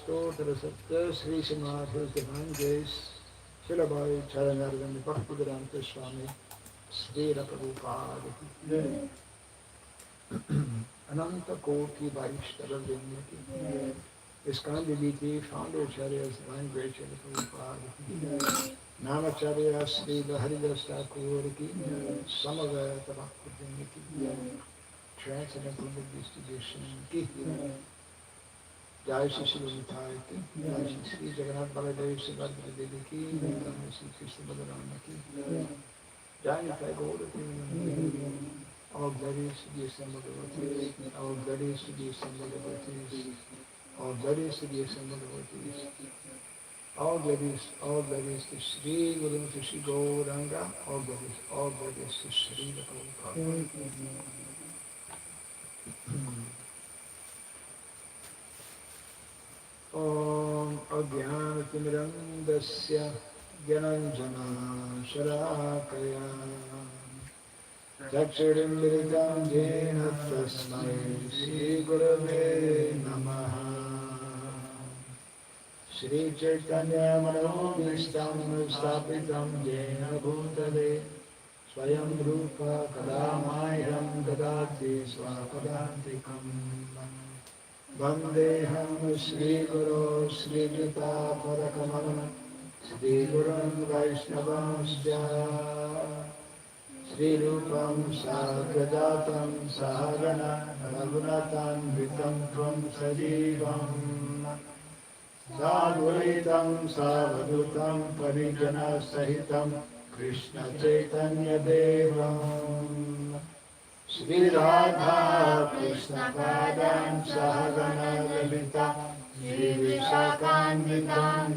Stotra Satya Sri Srimadhus Divine Grace Srila Bhai Charanarvand Bhaktivedanta Swami Sri Prabhupada Ananta Koti Vaishtava Vrinda Ki ISKCON Deviki Founder Acharyas Divine Grace Srila Prabhupada Namacharya Sri Haridas Thakur Ki Samaveta Bhaktivinoda Ki Transcendental Distribution Ki Jai Shri Shri Nitai Ki, Jai Shri Shri Jagannath Baladev Subhadra Devi Ki, Jai Shri Krishna Balarama Ki, Jai Nitai Gaura Ki, all glories to the assembled devotees, all glories to the assembled devotees, all glories to the assembled devotees, all glories to Sri Guru to Sri Gauranga, all glories to Sri Prabhupada. Om Ajnanatimrandasya Gyananjana Sharakaya Chakshurimritam Jena Tasmai Shri Gurave Namaha Shri Chaitanya Manobhistam Stapitam Jena Bhutale Swayam Rupa Kadamayam Dadati Swapadantikam Vandeham Shri Guru Shri Gita Padakamalam Shri Gurun Vaishnavamsya Shri Rupam Sagrajatam Sahagana Raghunatam Vitam Tvam Sajivam Sadvaitam Savadutam Parijana Sahitam Krishna Chaitanya Devam Shri Radha Krishna Padam Sahagana Lalita Shri Vishakhanvitam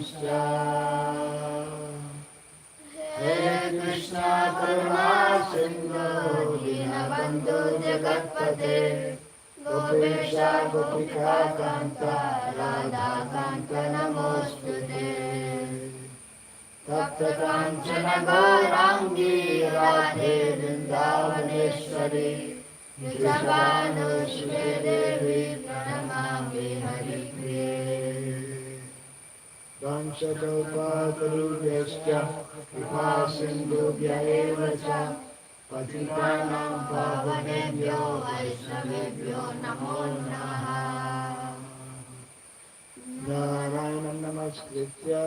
Hare Krishna Karuna Sindhu Dinabandhu Jagatpate Gopesha Gopika Kanta Radha Kanta Namostute Tapta Kanchana Gaurangi Radhe Vrindavaneshwari Vrishabhanusude Devi Pranamami Haripriye Vanchakalpatarubhyascha Kripa Sindhubhya eva cha Patitanam Pavanebhyo Vaishnavebhyo Namo Namaha Narayanam Namaskritya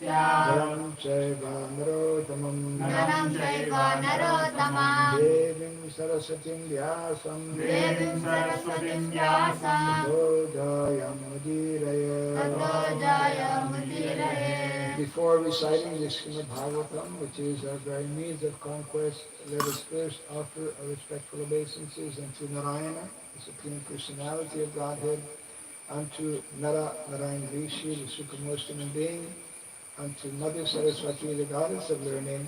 Dharam Chaiva Narottamam Devim Sarasatim Vyasam Tadodayam Mudiraya. Before reciting the Srimad Bhagavatam, which is our very means of conquest, let us first offer our respectful obeisances unto Narayana, the Supreme Personality of Godhead, unto Nara Narayan Rishi, the Supremest Human Being, unto Mother Saraswati, the Goddess of Learning,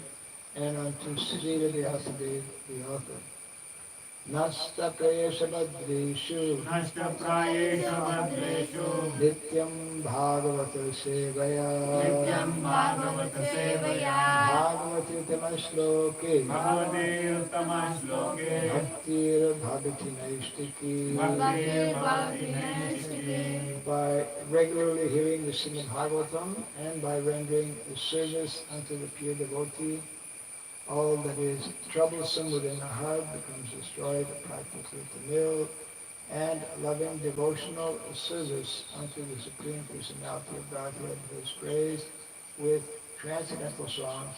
and unto Srila Vyasadeva, the author. Nasta Prayesha Badreshu Nityam Bhagavata Sevaya Bhagavati Uttama Shloke Bhaktir Bhagati Naistiki. By regularly hearing the Srimad Bhagavatam and by rendering the service unto the pure devotee, all that is troublesome within the heart becomes destroyed, the practice of Tamil, and loving devotional service unto the Supreme Personality of Godhead, who is praised with transcendental songs,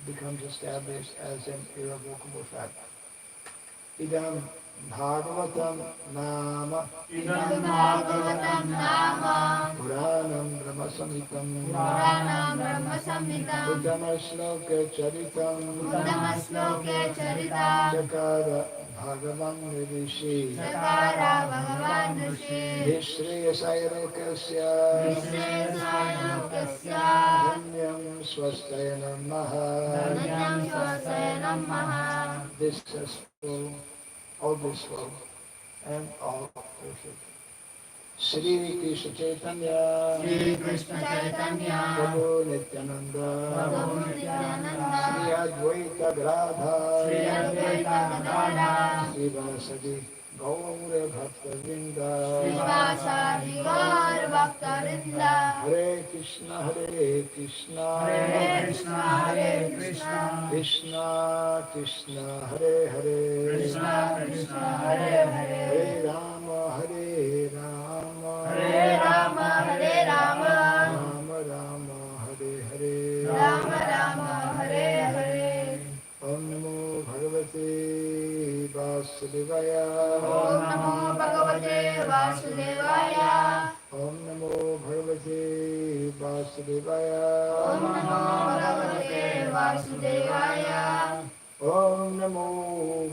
becomes established as an irrevocable fact. Idam Bhagavatam Nama Puranam Brahma Samhitam Uttama Shloka Charitam Chakara Bhagavan Rishi Nishriya Sairokasya Dhanyam Swastaya Namaha. This successful, all blissful, and all perfect. Shri Krishna Chaitanya Prabhu Nityananda Shri Advaita Gadadhar Shri Vasadi Gaura Bhakta Vrinda Hare Krishna Krishna Krishna Krishna Hare Hare Hare Rama Rama Rama Hare Hare Om Namo Bhagavate Vasudevaya Om Namo Bhagavate Vasudevaya Om Namo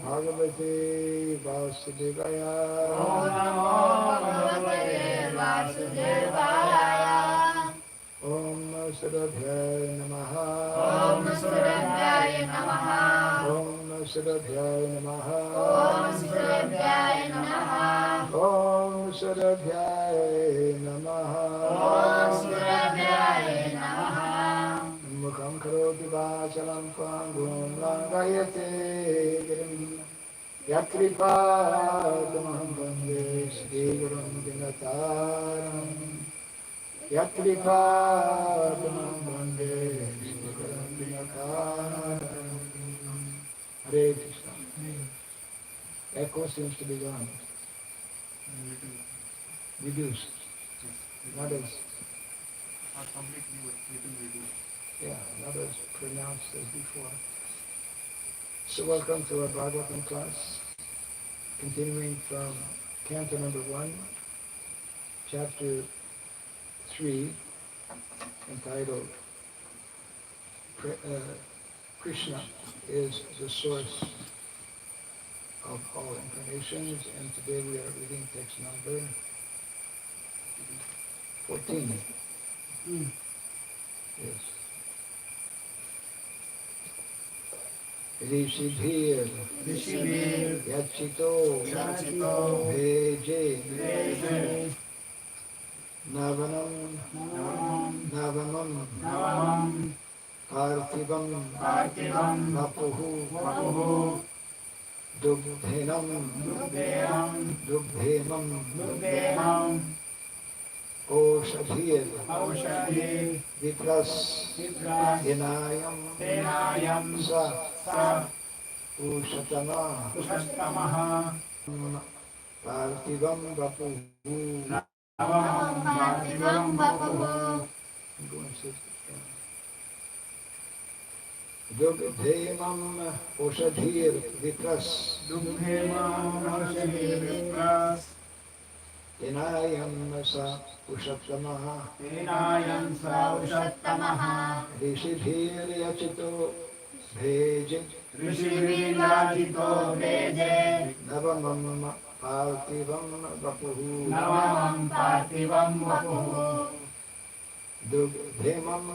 Bhagavate Vasudevaya Om Surabhyaya Namaha Om Surabhyaya Namaha Om Surabhyaya Namaha Mukham karoti vachalam pangum langayate girim Yakripadamaham Vande Shri Gurum Dinataram Yakripadamaham Vande Shri Gurum Dinataram. Hare Krishna. Echo seems to be gone. Reduced. Not as not as pronounced as before. So welcome to our Bhagavatam class, continuing from Canto number 1, Chapter 3, entitled Krishna is the source of all incarnations, and today we are reading text number 14. Yes. Rishibhir Yachito Bheje Navanam Parthivam Vapuhu Dubdhenam Oshadhir Vipras Inayam Sa Ushatama Parthivam Vapuhu Dubdhemam Oshadhir Vipras Inayam Sa Ushatamaha Rishibhir Yachito Bheje Navamam Parthivam Vapuhu Dubdhemam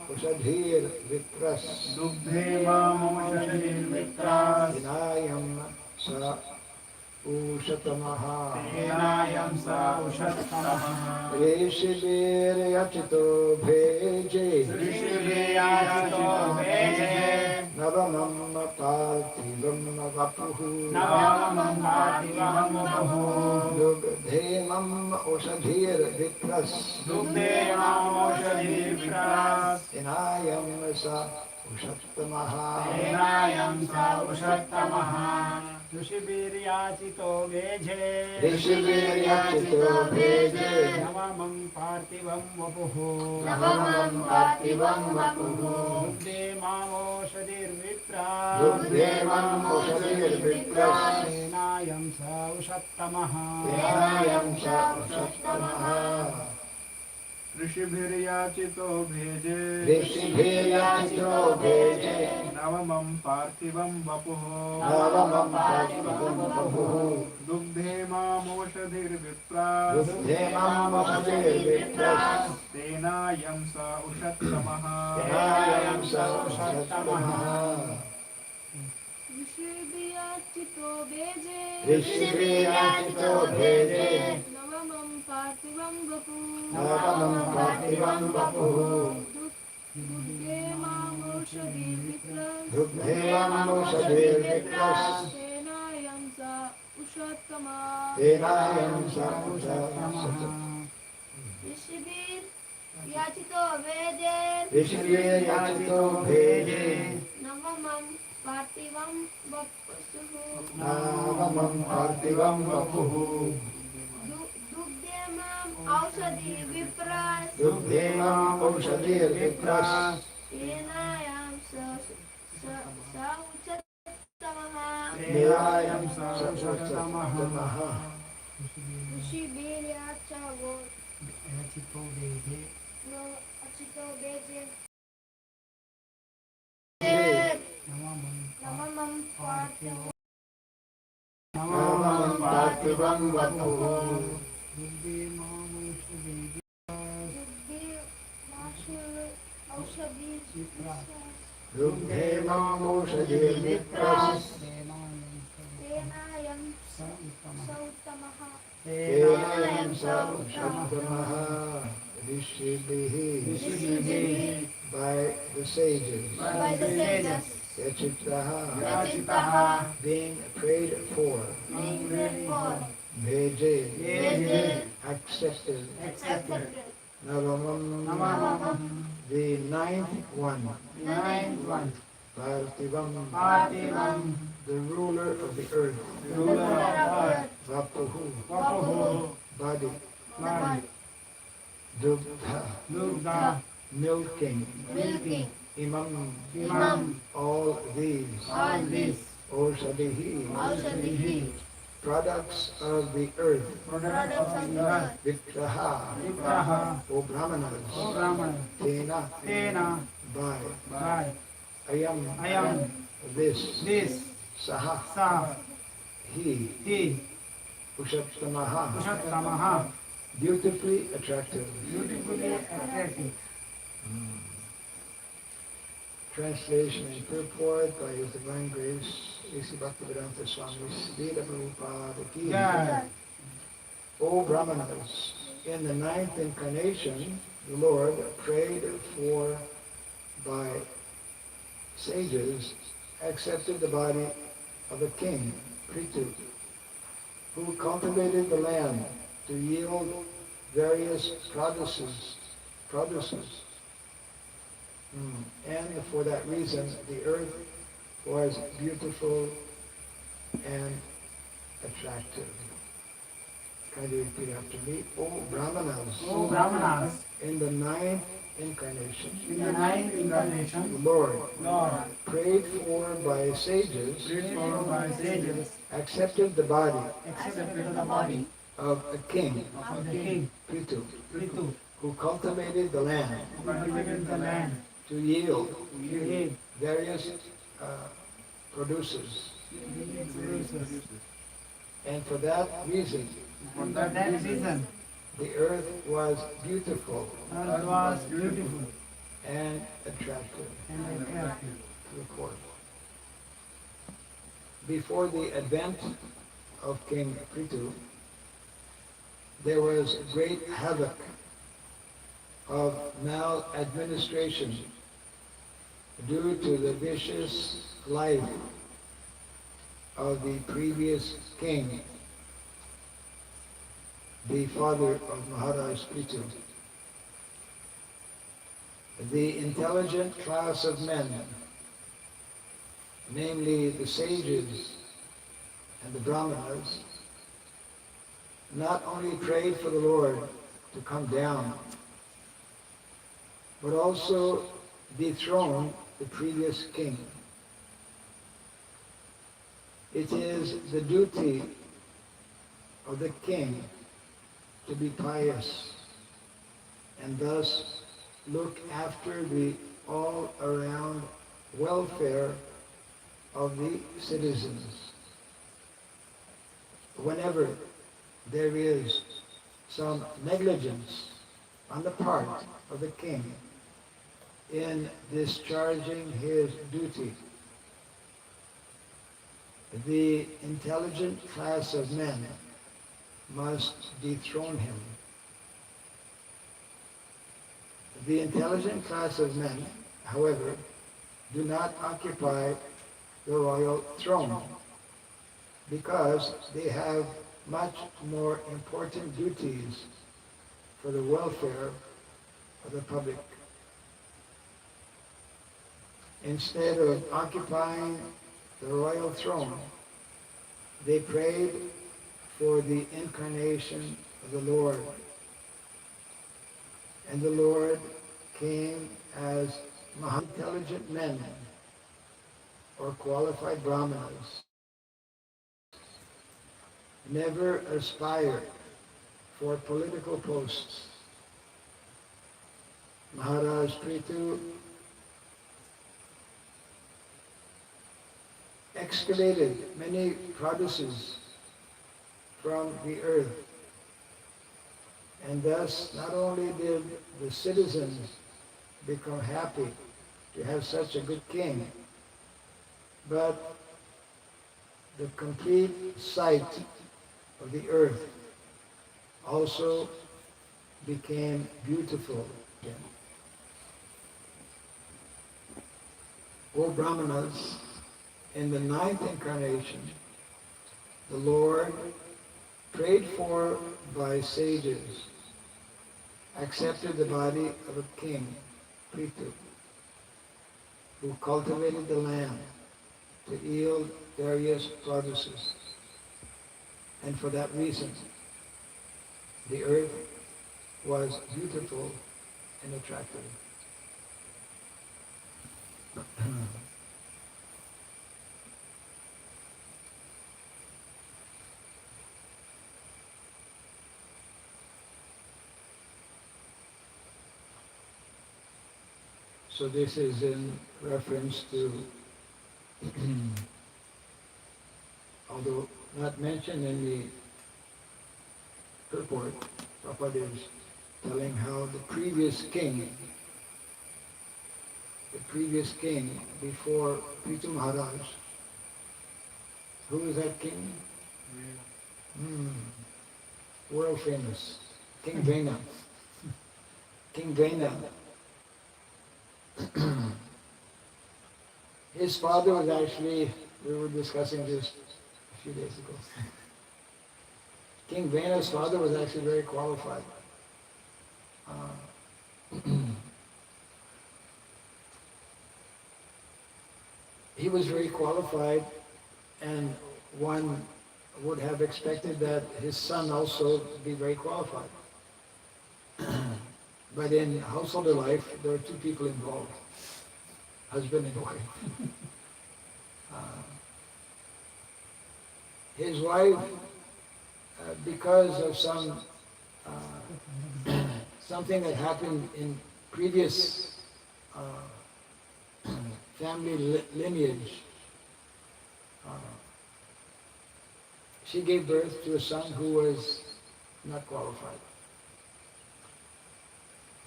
Oshadhir Vipras Inayam Sa Ushatamaha Rishibhir Yachito Bheje Navamam Parthivam Vapuhu Dubdhemam Oshadhir Vipras Inayam Sa Ushatamaha Rishibhir Yachito Bheje Navamam Parthivam Vapuhu Dubdhemam Oshadhir Vipras Enayam Sa Ushattamaha Rishibhir Yachito Bheje Navamam Parthivam Vapuhu Dubdhemam Oshadhir Vipras Enayam Sa Ushattamaha Rishibhir Yachito Bheje Navamam Parthivam Vapuhu Dubdhemam Oshadhir Vipras Enayam Sa Ushattamaha Rishibhir Yachito Bheje Navamam Parthivam Vapuhu Dubdhemam Oshadhir Vipras Enayam Sa Ushattamaha Rishibhir Yachito Bheje Navamam Parthivam Vapuhu Dubdhemam Oshadhir Vipras Enayam Sa Ushattamaha Rishibhih by the sages Yachitaha being prayed for Bheje accepted Navamam the ninth one Parthivam the ruler of the earth Vapuhu body Dugdha milking Imam all these Oshadhihi products of the earth Vikraha O Brahmanas Tena by Ayam this Saha he Ushattamaha beautifully attractive Translation and purport by His Divine Grace, A.C. Bhaktivedanta Swami Srila Prabhupada Ki. Jai. O Brahmanas, in the ninth incarnation, the Lord prayed for by sages, accepted the body of a king, Prithu, who cultivated the land to yield various produces. And for that reason, the earth was beautiful and attractive. Kindly repeat after me. O Brahmanas, O Brahmanas, in the ninth incarnation, in the ninth incarnation, the Lord Lord, prayed for by sages, prayed for by sages, accepted the body accepted the body of a king, of the king, Prithu, Prithu, who cultivated the land who cultivated the land, to yield to yield various produces. produces. And for that reason, For that reason, the earth was beautiful earth was beautiful and attractive and attractive. to the court. Before the advent of King Prithu, there was great havoc of maladministration due to the vicious life of the previous king, the father of Maharaj Prithu. The intelligent class of men, namely the sages and the Brahmanas, not only prayed for the Lord to come down, but also dethrone the previous king. It is the duty of the king to be pious and thus look after the all-around welfare of the citizens. Whenever there is some negligence on the part of the king in discharging his duty, the intelligent class of men must dethrone him. The intelligent class of men, however, do not occupy the royal throne because they have much more important duties for the welfare of the public. Instead of occupying the royal throne, they prayed for the incarnation of the Lord. And the Lord came as intelligent men or qualified brahmanas. Never aspire for political posts. Maharaj Prithu excavated many produces from the earth, and thus not only did the citizens become happy to have such a good king, but the complete sight of the earth also became beautiful again. O Brahmanas, in the ninth incarnation, the Lord prayed for by sages, accepted the body of a king, Prithu, who cultivated the land to yield various produces. And for that reason, the earth was beautiful and attractive. So this is in reference to, although not mentioned in the purport, Prabhupada is telling how the previous king the previous king before Prithu Maharaj. Who was that king? World famous. King Vena. King Vena. His father was actually, we were discussing this a few days ago. King Vena's father was actually very qualified. He was very qualified, and one would have expected that his son also be very qualified. But in household life, there are two people involved, husband and wife. His wife, because of something that happened in previous family lineage, she gave birth to a son who was not qualified,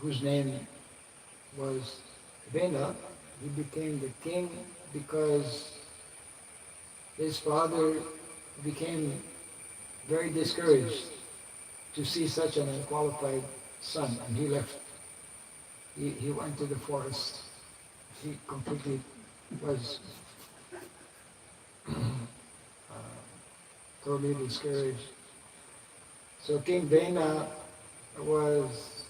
whose name was Vena. He became the king because his father became very discouraged to see such an unqualified son, and he left. He went to the forest. He completely was totally discouraged. So King Vena was,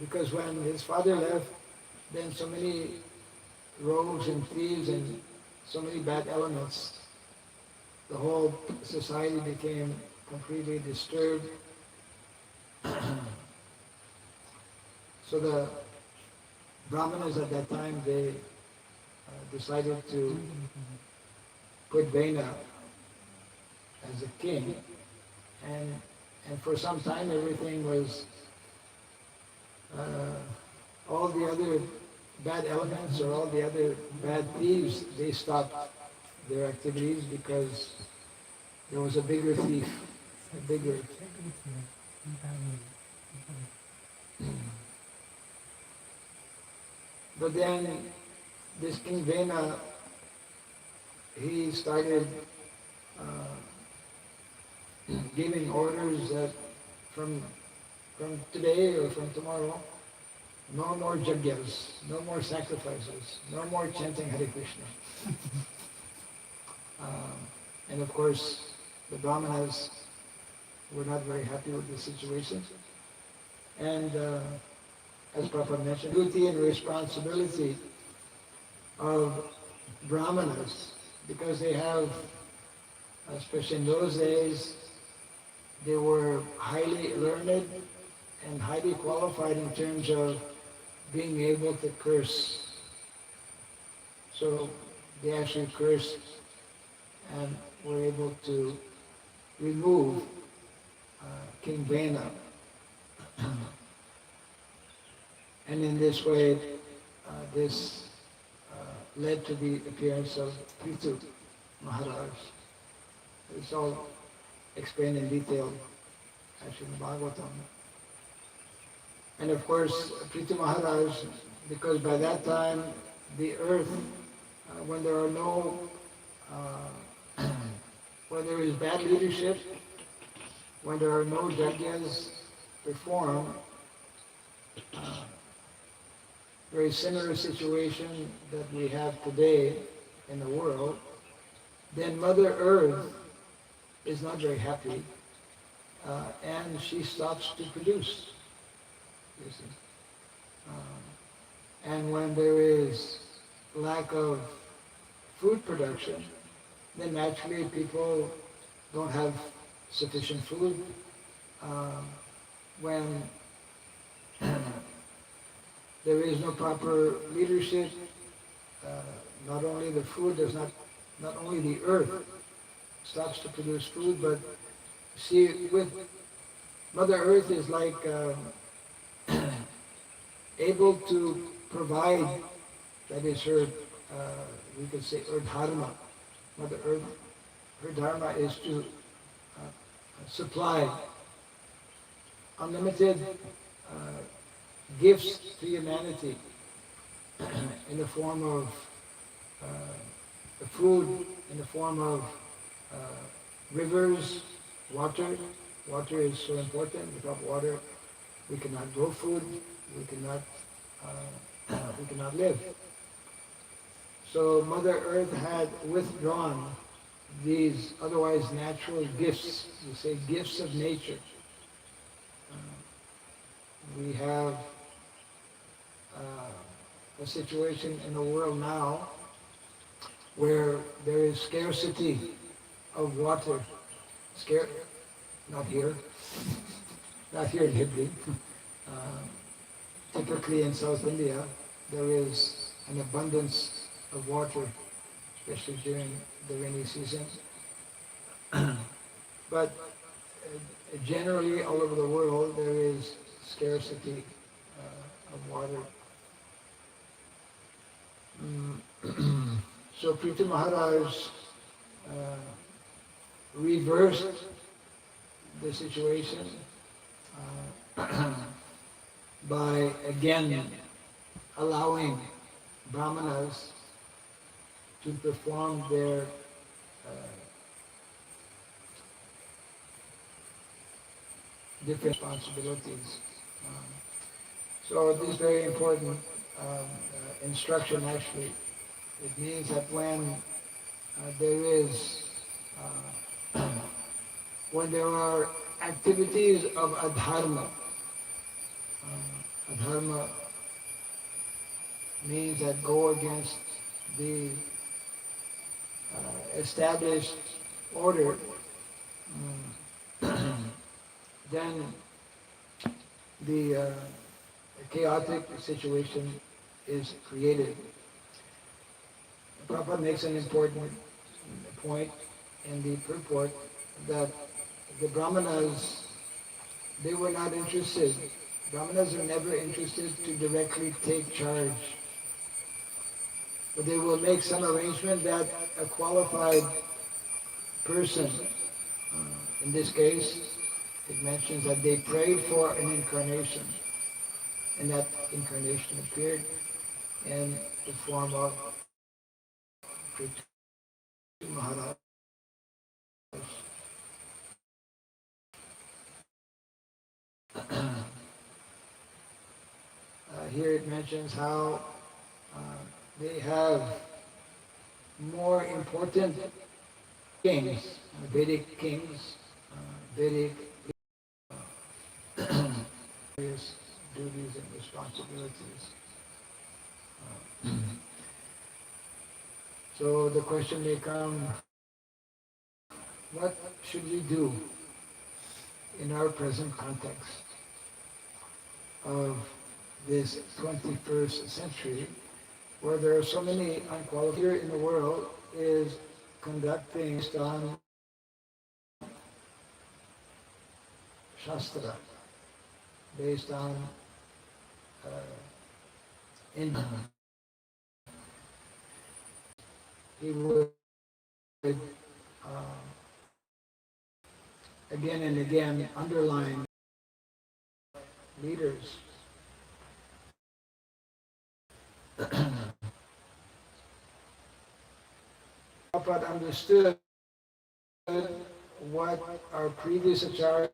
because when his father left, then so many rogues and thieves and so many bad elements, the whole society became completely disturbed. So the Brahmanas at that time, they decided to put Vena as a king, and for some time everything was, all the other bad elements or all the other bad thieves, they stopped their activities because there was a bigger thief, a bigger. But then this King Vena, he started giving orders that from today or from tomorrow, no more jagyas, no more sacrifices, no more chanting Hare Krishna. And of course, the Brahmanas were not very happy with the situation. And as Prabhupada mentioned, duty and responsibility of Brahmanas, because they have, especially in those days, they were highly learned and highly qualified in terms of being able to curse. So they actually cursed and were able to remove King Vena. And in this way, this led to the appearance of Prithu Maharaj. It's all explained in detail, actually, in the Bhagavatam. And of course, Prithu Maharaj, because by that time, the earth, when there are no, when there is bad leadership, when there are no yagyas performed, very similar situation that we have today in the world, then Mother Earth is not very happy, and she stops to produce. You see. And when there is lack of food production, then naturally people don't have sufficient food. When there is no proper leadership, not only the food does not only the earth stops to produce food, but see, with Mother Earth is like able to provide, that is her, we could say her dharma. Mother Earth, her dharma is to supply unlimited gifts to humanity in the form of the food, in the form of rivers, water. Water is so important. Without water, we cannot grow food. We cannot we cannot live. So Mother Earth had withdrawn these otherwise natural gifts. You say gifts of nature. We have a situation in the world now where there is scarcity of water. Not here, not here in Hibli. Typically in South India, there is an abundance of water, especially during the rainy season. But generally, all over the world, there is scarcity of water. So Prithu Maharaj reversed the situation by again allowing Brahmanas to perform their different responsibilities. So this is very important instruction actually. It means that when there is, when there are activities of adharma, adharma means that go against the established order, then the chaotic situation is created. Prabhupada makes an important point in the purport that the Brahmanas, they were not interested. Brahmanas are never interested to directly take charge. But they will make some arrangement that a qualified person, in this case, it mentions that they prayed for an incarnation, and that incarnation appeared in the form of Prithu Maharaj. Here it mentions how they have more important kings, Vedic kings, Vedic various duties and responsibilities. So the question may come, what should we do in our present context of this 21st century, where there are so many unqualified here in the world, is conducting based on Shastra, based on India. He would again and again underline leaders. Prabhupada understood what our previous acharyas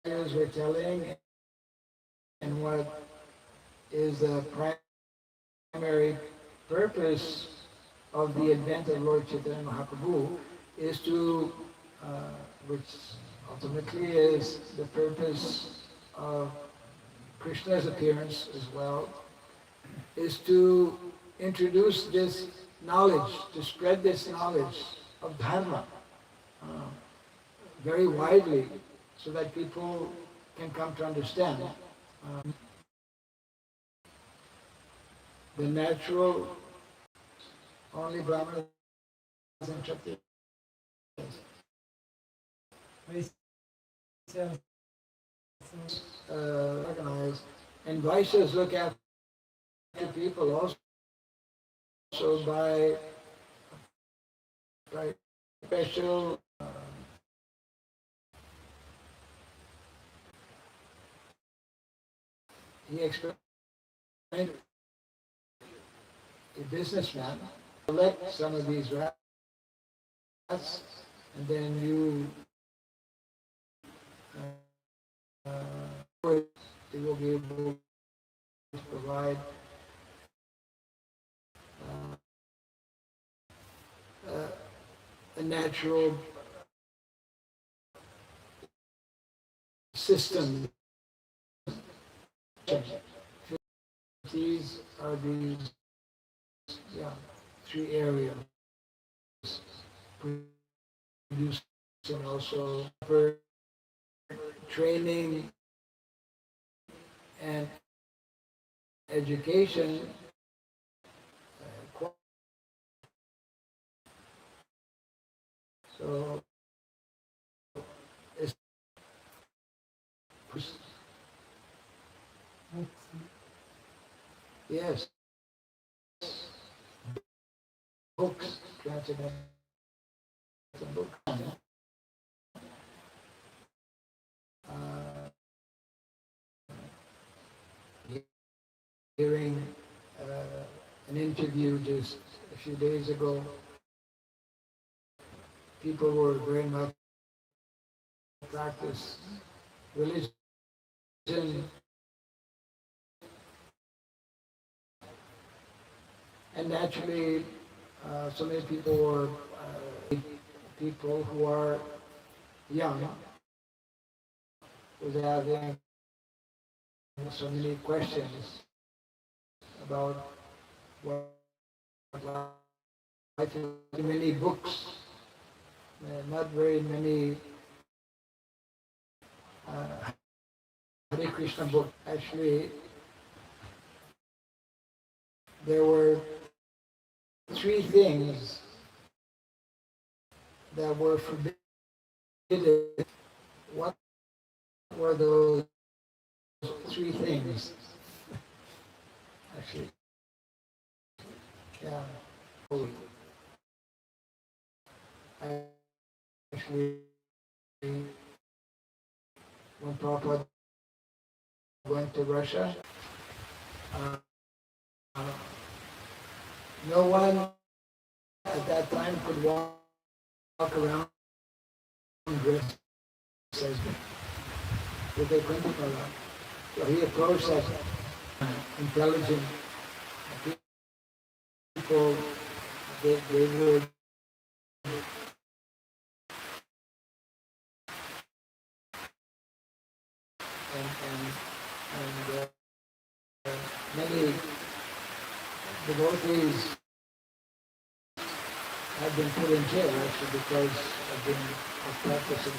were telling and what is the primary purpose of the advent of Lord Chaitanya Mahaprabhu is to, which ultimately is the purpose of Krishna's appearance as well, is to introduce this knowledge, to spread this knowledge of Dharma very widely so that people can come to understand the natural, only Brahmanas and Kshatriyas organize, and Vaishyas look after people also by special he explained a businessman, collect some of these rats, and then you they will be able to provide a natural system. These are these three areas: producing also for training and education. So it's yes, books, transcendental book. Hearing an interview just a few days ago, people were very much practice religion, and naturally, so many people were people who are young, was having so many questions about what life is. Many books, not very many Hare Krishna books. Actually, there were three things that were forbidden. What were those three things? Actually, yeah. Actually, when Prabhupada went to Russia, no one at that time could walk around dressed as with their Gandhipala. So he approached that intelligent people. They would and many devotees have been put in jail actually because of practicing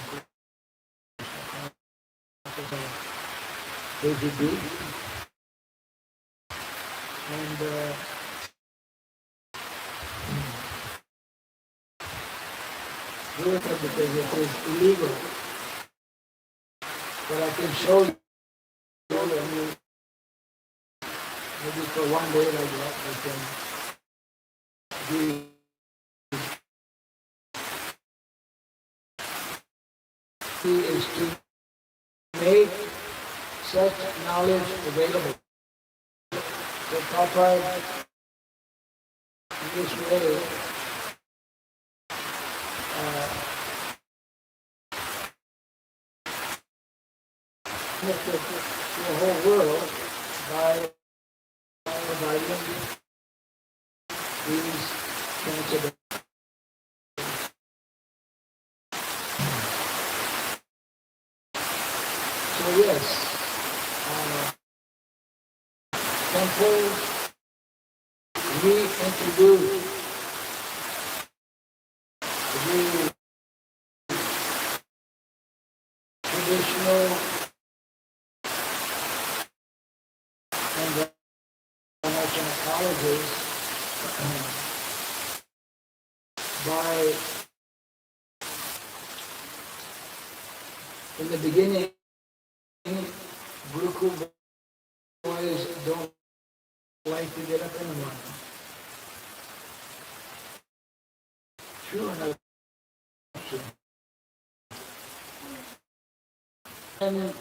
KGB. And because it is illegal. But I can show you, maybe for one day like that, I can give is to make such knowledge available. The proper in this way to the whole world by providing these kinds of so yes, temples reintroduce the traditional and national colleges by in the beginning Gurukul boys don't like to get up in the morning. True enough. And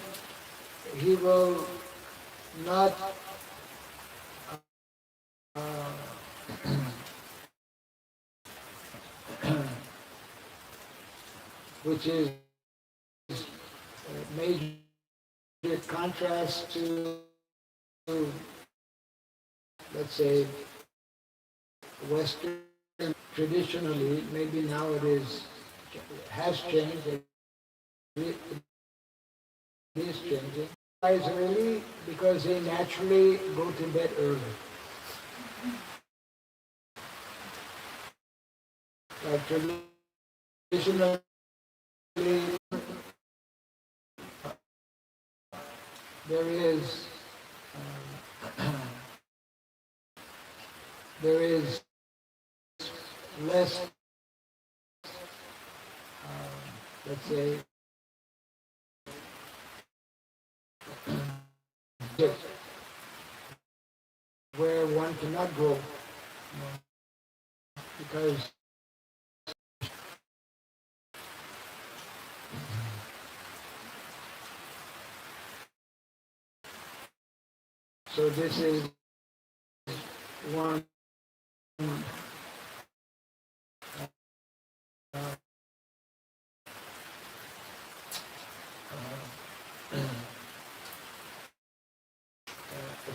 he will not which is a major contrast to, let's say, Western. Traditionally, maybe now it has changed, it is changing. Guys early because they naturally go to bed early. Like traditionally, there is there is less, let's say, where one cannot go, because so this is one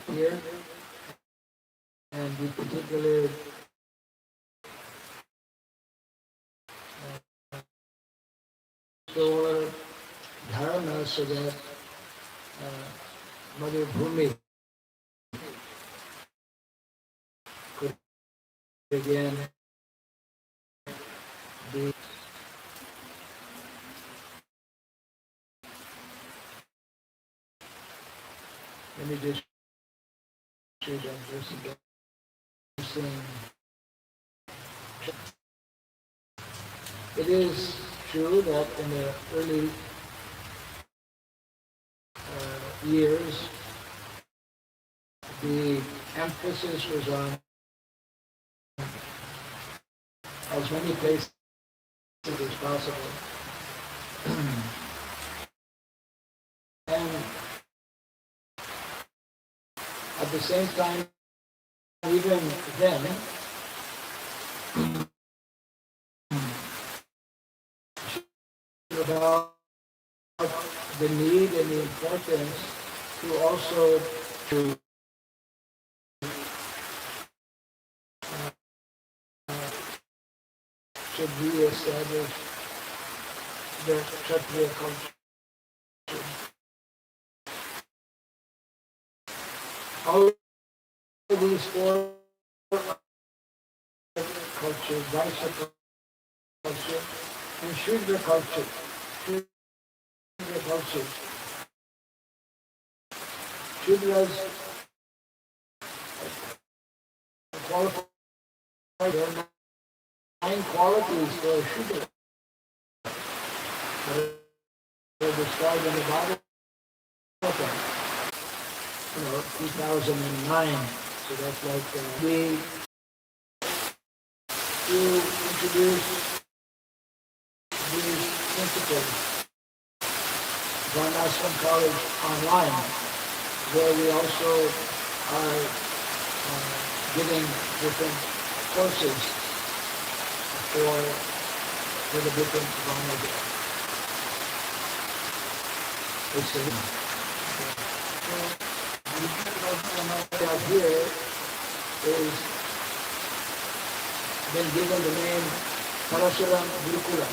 here, and the particular store dharana, so that Mother Bhumi could again be let me just show that verse again. It is true that in the early years, the emphasis was on as many places as possible. And at the same time, even then, about the need and the importance to also to re-establish the Kshatriya culture. All of these four cultures, Vaishya culture and Shudra culture, Shudras qualified. There are 9 qualities for a Shudra that are described in the Bible. 2009. So that's like we introduce these principles. Varnashram College online, where we also are giving different courses for the different Varnas. Out here is been given the name Parashuram Gurukula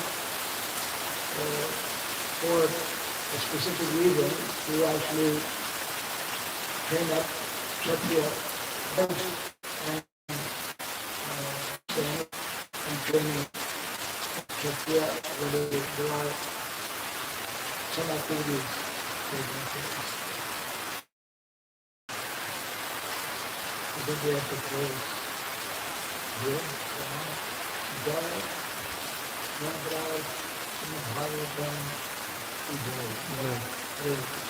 for a specific reason to actually train up Kshatriya and training Kshatriya, whether there are some activities taking place. I think we have to close here. Jai Maharaj Bhagavatam Jai.